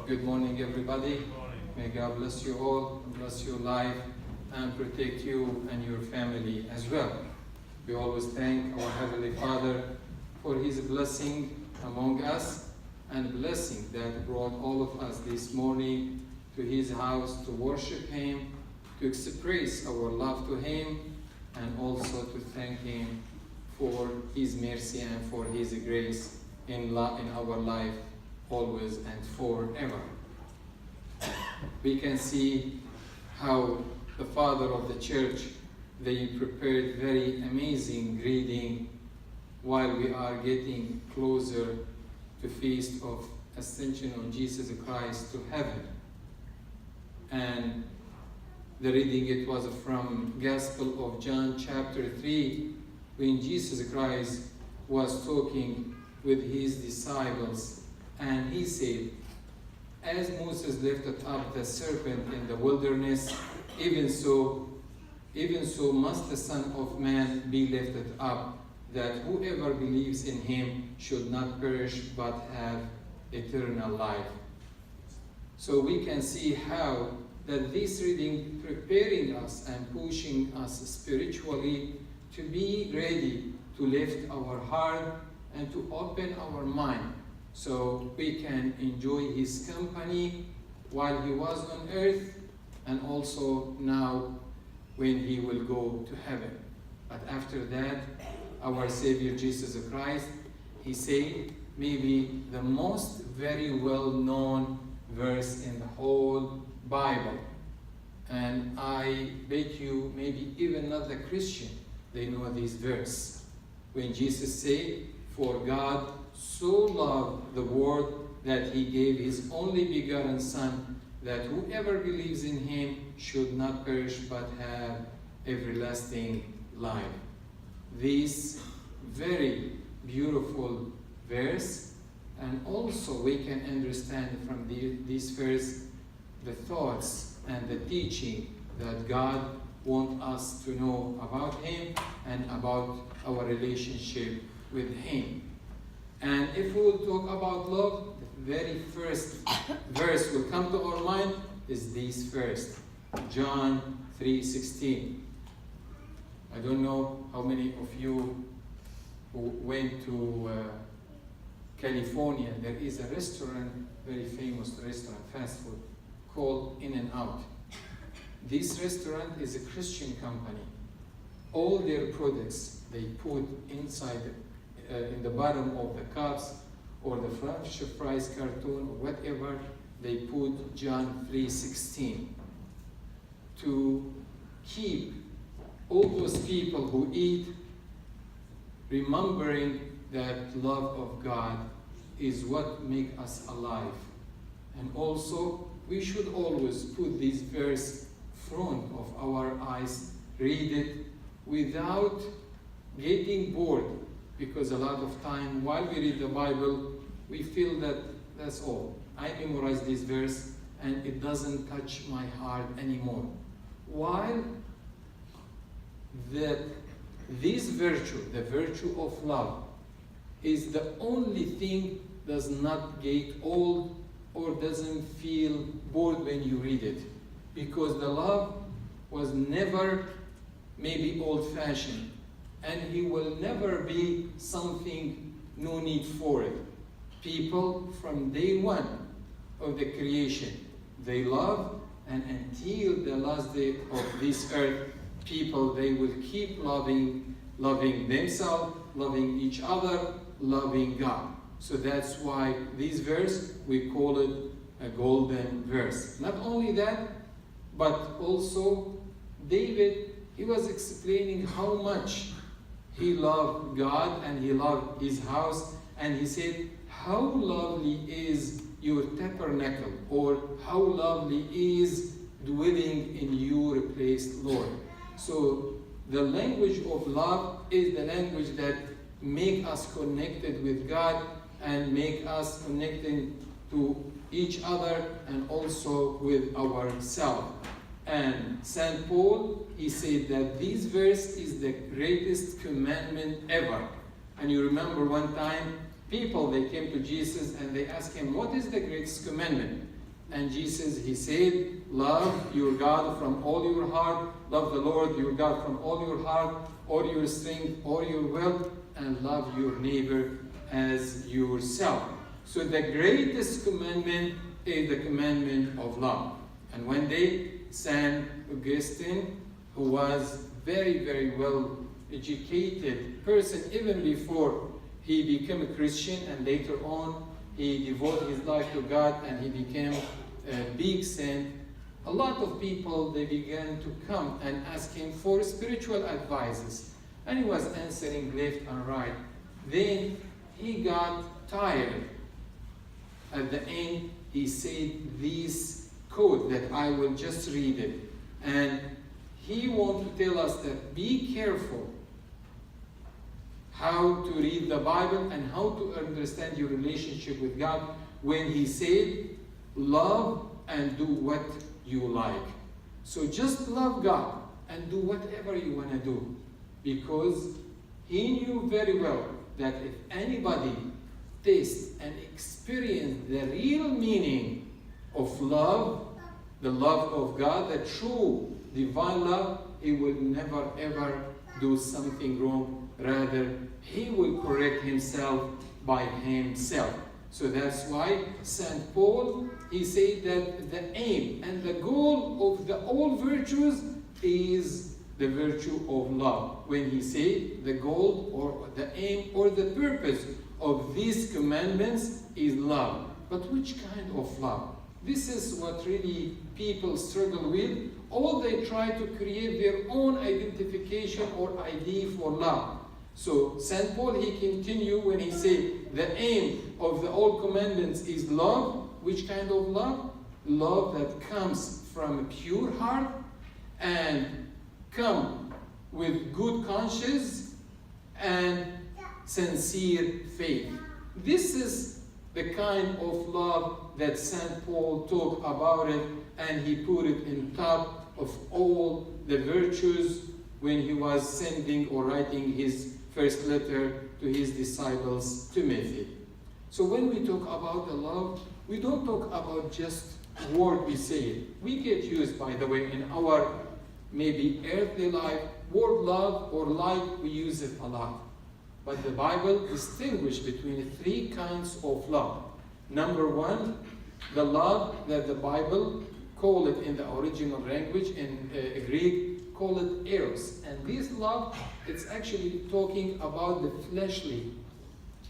Good morning, everybody. Good morning. May God bless you all, bless your life, and protect you and your family as well. We always thank our Heavenly Father for His blessing among us and blessing that brought all of us this morning to His house to worship Him, to express our love to Him, and also to thank Him for His mercy and for His grace in our life always and forever. We can see how the father of the church, they prepared very amazing greeting while we are getting closer to Feast of Ascension of Jesus Christ to heaven. And the reading, it was from Gospel of John chapter 3, when Jesus Christ was talking with His disciples, and He said, as Moses lifted up the serpent in the wilderness, even so must the Son of Man be lifted up, that whoever believes in Him should not perish but have eternal life. So we can see how that this reading preparing us and pushing us spiritually to be ready to lift our heart and to open our mind so we can enjoy His company while He was on earth and also now when He will go to heaven. But after that, our Savior Jesus Christ, He said maybe the most very well-known verse in the whole Bible. And I bet you maybe even not the Christian, they know this verse. When Jesus said, for God so loved the world that He gave His only begotten Son, that whoever believes in Him should not perish but have everlasting life. This very beautiful verse, and also we can understand from this verse the thoughts and the teaching that God wants us to know about Him and about our relationship with Him. And if we will talk about love, the very first verse will come to our mind is this verse, John 3:16. I don't know how many of you who went to California. There is a restaurant, very famous restaurant, fast food, called In-N-Out. This restaurant is a Christian company. All their products they put inside in the bottom of the cups or the French fries cartoon or whatever, they put John 3:16 to keep all those people who eat remembering that love of God is what makes us alive. And also we should always put this verse front of our eyes, read it without getting bored, because a lot of time while we read the Bible, we feel that that's all. I memorized this verse and it doesn't touch my heart anymore. While this virtue, the virtue of love, is the only thing does not get old or doesn't feel bored when you read it. Because the love was never maybe old-fashioned, and He will never be something no need for it. People from day one of the creation, they love, and until the last day of this earth, people, they will keep loving themselves, loving each other, loving God. So that's why this verse, we call it a golden verse. Not only that, but also David, he was explaining how much he loved God and he loved His house, and he said, how lovely is your tabernacle, or how lovely is dwelling in your place, Lord. So the language of love is the language that make us connected with God and make us connected to each other and also with ourselves. And St. Paul, he said that this verse is the greatest commandment ever. And you remember one time, people, they came to Jesus and they asked Him, what is the greatest commandment? And Jesus, he said, love your God from all your heart, love the Lord your God from all your heart, all your strength, all your wealth, and love your neighbor as yourself. So the greatest commandment is the commandment of love. And one day, Saint Augustine, who was very, very well educated person even before he became a Christian, and later on he devoted his life to God and he became a big saint. A lot of people, they began to come and ask him for spiritual advices, and he was answering left and right. Then he got tired. At the end, he said this quote that I will just read it. And he wants to tell us that be careful how to read the Bible and how to understand your relationship with God when he said, love and do what you like. So just love God and do whatever you want to do, because he knew very well that if anybody tastes and experience the real meaning of love, the love of God, the true divine love, he will never ever do something wrong. Rather, he will correct himself by himself. So that's why St. Paul, he said that the aim and the goal of the all virtues is the virtue of love. When he said the goal or the aim or the purpose of these commandments is love. But which kind of love? This is what really people struggle with. Or they try to create their own identification or idea for love. So St. Paul, he continued when he said the aim of the all commandments is love. Which kind of love? Love that comes from a pure heart and come with good conscience and sincere faith. This is the kind of love that St. Paul talked about it, and he put it in top of all the virtues when he was sending or writing his first letter to his disciples, Timothy. So when we talk about the love, we don't talk about just word we say. We get used, by the way, in our maybe earthly life, word love or like, we use it a lot. But the Bible distinguishes between three kinds of love. Number one, the love that the Bible call it in the original language, in Greek, call it eros. And this love, it's actually talking about the fleshly,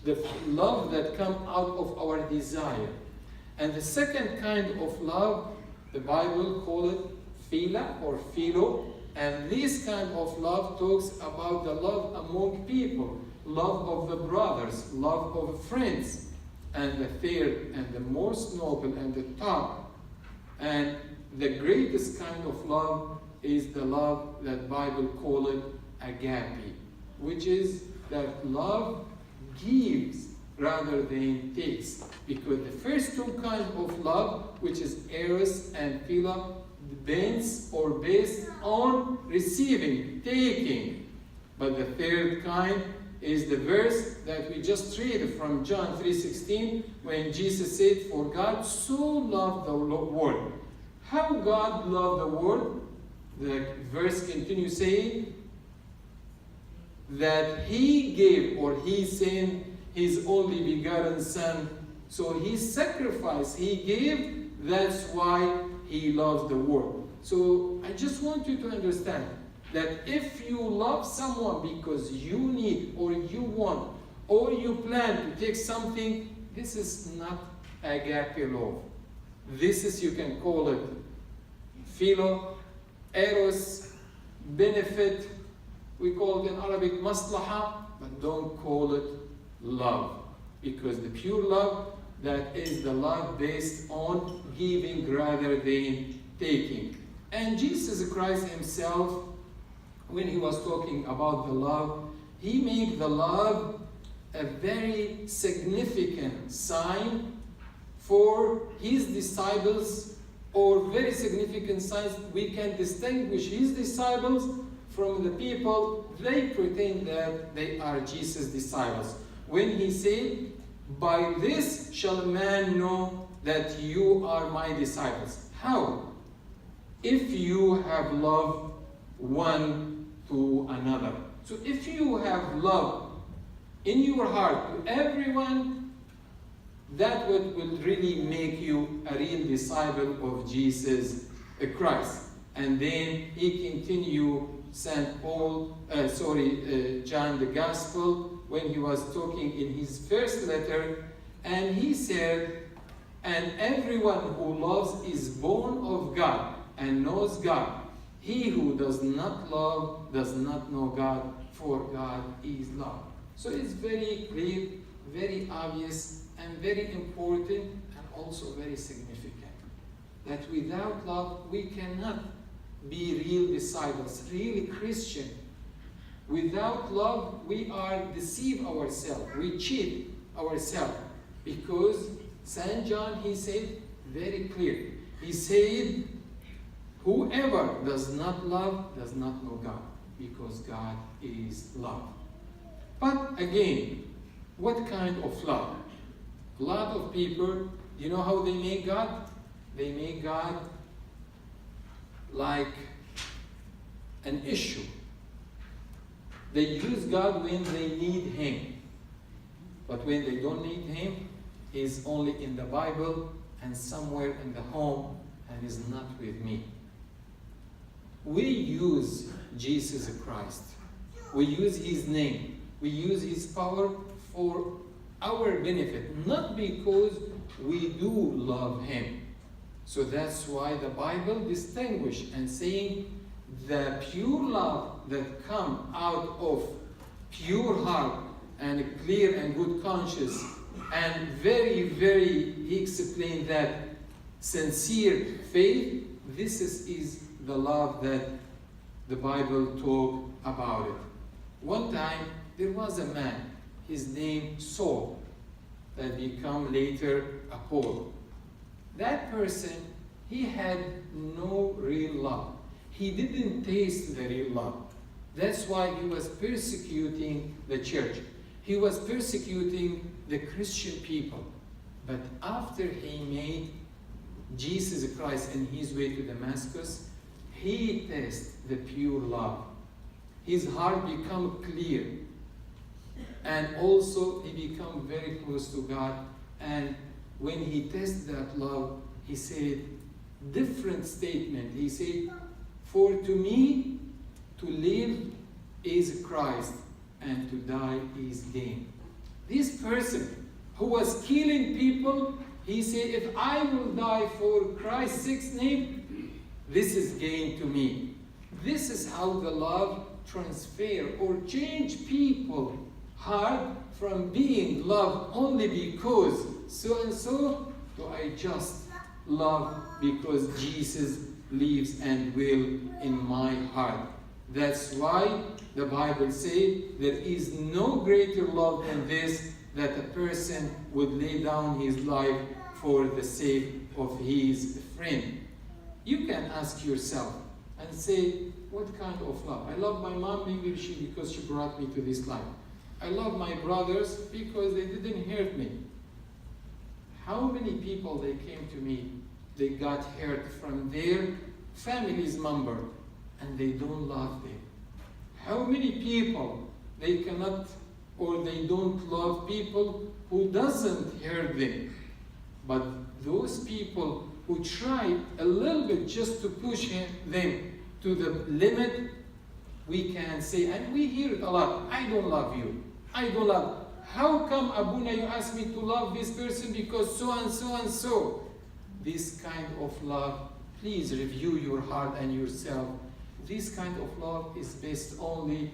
the love that comes out of our desire. And the second kind of love, the Bible call it phila or philo. And this kind of love talks about the love among people, love of the brothers, love of friends. And the third and the most noble and the top and the greatest kind of love is the love that Bible call it agape, which is that love gives rather than takes. Because the first two kinds of love, which is eros and philia, depends or based on receiving, taking. But the third kind is the verse that we just read from John 3:16, when Jesus said, for God so loved the world. How God loved the world? The verse continues saying that he gave or he sent his only begotten Son. So his sacrifice he gave, that's why he loves the world. So I just want you to understand that if you love someone because you need or you want or you plan to take something, this is not agape love. This is, you can call it philo, eros, benefit. We call it in Arabic maslaha, but don't call it love. Because the pure love, that is the love based on giving rather than taking. And Jesus Christ himself, when he was talking about the love, he made the love a very significant sign for his disciples, or very significant signs. We can distinguish his disciples from the people they pretend that they are Jesus' disciples. When he said, by this shall man know that you are my disciples. How? If you have love one to another. So if you have love in your heart to everyone, that will really make you a real disciple of Jesus Christ. And then he continued John the Gospel, when he was talking in his first letter, and he said, and everyone who loves is born of God and knows God. He who does not love does not know God, for God is love. So it's very clear, very obvious, and very important, and also very significant, that without love we cannot be real disciples, really Christian. Without love we are deceive ourselves, we cheat ourselves, because St. John, he said very clear, he said, whoever does not love does not know God, because God is love. But again, what kind of love? A lot of people, you know how they make God? They make God like an issue. They use God when they need Him. But when they don't need Him, He's only in the Bible and somewhere in the home and is not with me. We use Jesus Christ. We use His name. We use His power for our benefit, not because we do love Him. So that's why the Bible distinguishes and saying the pure love that comes out of pure heart and clear and good conscience, and very, very, he explained that sincere faith, this is the love that the Bible talk about it. One time there was a man, his name Saul, that became later a Paul. That person, he had no real love. He didn't taste the real love. That's why he was persecuting the church. He was persecuting the Christian people. But after he made Jesus Christ in his way to Damascus, he tasted the pure love. His heart became clear. And also he became very close to God. And when he tasted that love, he said different statement. He said, for to me to live is Christ, and to die is gain. This person who was killing people, he said, if I will die for Christ's sake name, this is gain to me. This is how the love transfer or change people heart from being loved only because so and so to I just love because Jesus lives and will in my heart. That's why the Bible says there is no greater love than this, that a person would lay down his life for the sake of his friend. You can ask yourself and say, what kind of love? I love my mom because she brought me to this life. I love my brothers because they didn't hurt me. How many people they came to me, they got hurt from their family's member and they don't love them? How many people they cannot or they don't love people who doesn't hurt them? But those people who try a little bit just to push them to the limit, we can say, and we hear it a lot, I don't love you. I don't love. How come, Abuna, you ask me to love this person because so and so and so? This kind of love, please review your heart and yourself. This kind of love is based only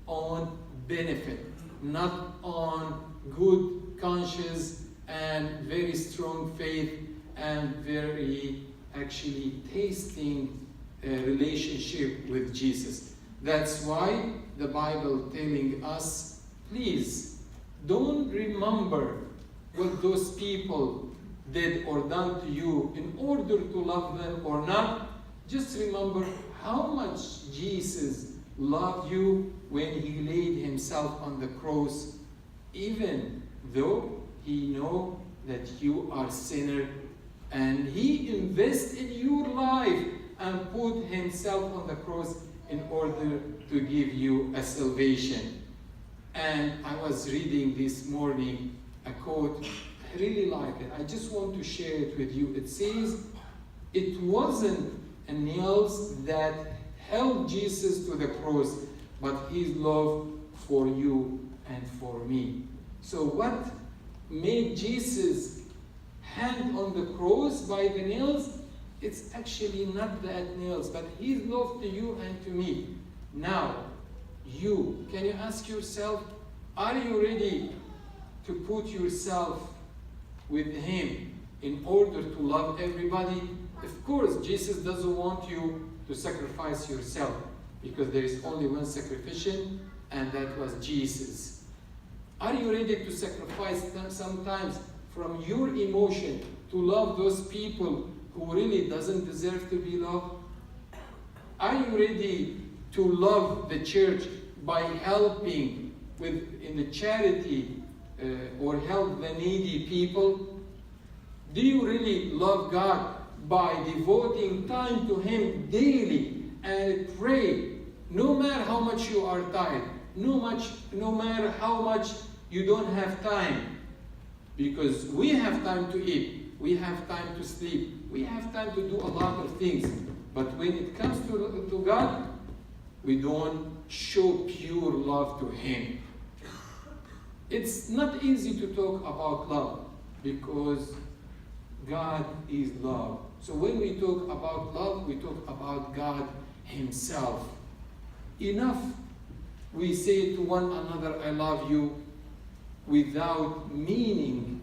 on benefit, not on good conscience and very strong faith and very actually tasting relationship with Jesus. That's why the Bible telling us, please don't remember what those people did or done to you in order to love them or not. Just remember how much Jesus loved you when he laid himself on the cross, even though he know that you are sinner And He invests in your life and put Himself on the cross in order to give you a salvation. And I was reading this morning a quote. I really like it. I just want to share it with you. It says, it wasn't nails that held Jesus to the cross, but His love for you and for me. So what made Jesus hang on the cross by the nails? It's actually not that nails, but His love to you and to me. Now, can you ask yourself, are you ready to put yourself with Him in order to love everybody? Of course, Jesus doesn't want you to sacrifice yourself, because there is only one sacrificial, and that was Jesus. Are you ready to sacrifice sometimes from your emotion to love those people who really doesn't deserve to be loved? Are you ready to love the church by helping in the charity or help the needy people? Do you really love God by devoting time to Him daily and pray, no matter how much you are tired, no matter how much you don't have time? Because we have time to eat, we have time to sleep, we have time to do a lot of things. But when it comes to God, we don't show pure love to Him. It's not easy to talk about love, because God is love. So when we talk about love, we talk about God Himself. Enough we say to one another, I love you, without meaning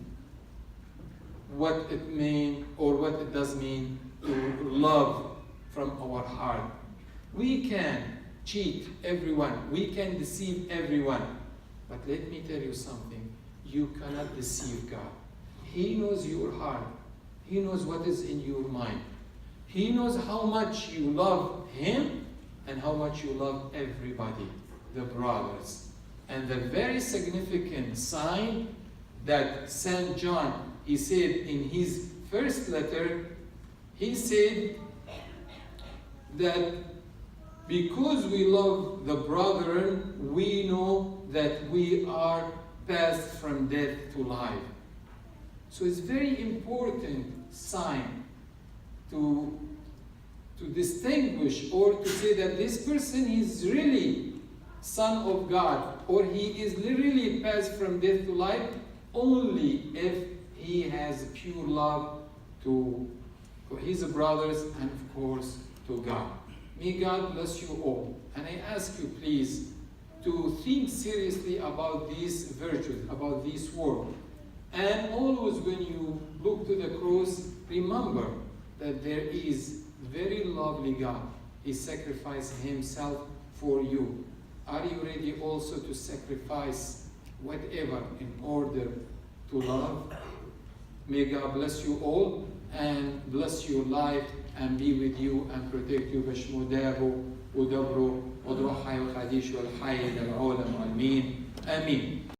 what it means or what it does mean to love from our heart. We can cheat everyone, we can deceive everyone, but let me tell you something, you cannot deceive God. He knows your heart. He knows what is in your mind. He knows how much you love Him and how much you love everybody, the brothers. And the very significant sign that St. John, he said in his first letter, he said that because we love the brethren, we know that we are passed from death to life. So it's very important sign to distinguish or to say that this person is really Son of God, or he is literally passed from death to life, only if he has pure love to his brothers and of course to God. May God bless you all. And I ask you please to think seriously about these virtues, about this work. And always when you look to the cross, remember that there is very lovely God. He sacrificed Himself for you. Are you ready also to sacrifice whatever in order to love? May God bless you all and bless your life and be with you and protect you. بشمو دابو ودبرو ودروحي وخديش والحي للعالم. آمين. آمين.